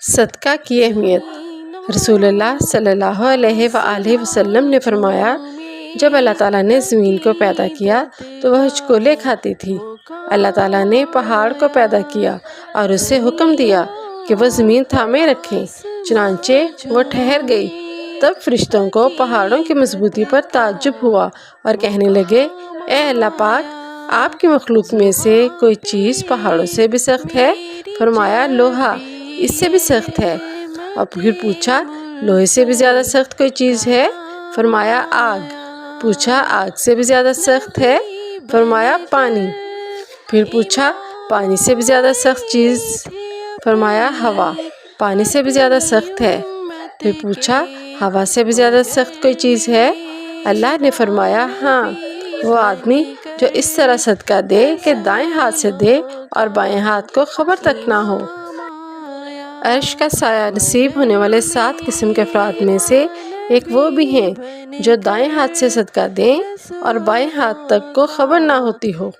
صدقہ کی اہمیت۔ رسول اللہ صلی اللہ علیہ وآلہ وسلم نے فرمایا، جب اللہ تعالیٰ نے زمین کو پیدا کیا تو وہ ہچکولے کھاتی تھی۔ اللہ تعالیٰ نے پہاڑ کو پیدا کیا اور اسے حکم دیا کہ وہ زمین تھامے رکھے، چنانچہ وہ ٹھہر گئی۔ تب فرشتوں کو پہاڑوں کی مضبوطی پر تعجب ہوا اور کہنے لگے، اے اللہ پاک، آپ کی مخلوق میں سے کوئی چیز پہاڑوں سے بھی سخت ہے؟ فرمایا، لوہا اس سے بھی سخت ہے۔ اور پھر پوچھا، لوہے سے بھی زیادہ سخت کوئی چیز ہے؟ فرمایا، آگ۔ پوچھا، آگ سے بھی زیادہ سخت ہے؟ فرمایا، پانی۔ پھر پوچھا، پانی سے بھی زیادہ سخت چیز؟ فرمایا، ہوا۔ پانی سے بھی زیادہ سخت ہے؟ پھر پوچھا، ہوا سے بھی زیادہ سخت کوئی چیز ہے؟ اللہ نے فرمایا، ہاں، وہ آدمی جو اس طرح صدقہ دے کہ دائیں ہاتھ سے دے اور بائیں ہاتھ کو خبر تک نہ ہو۔ عرش کا سایہ نصیب ہونے والے 7 قسم کے افراد میں سے ایک وہ بھی ہیں جو دائیں ہاتھ سے صدقہ دیں اور بائیں ہاتھ تک کو خبر نہ ہوتی ہو۔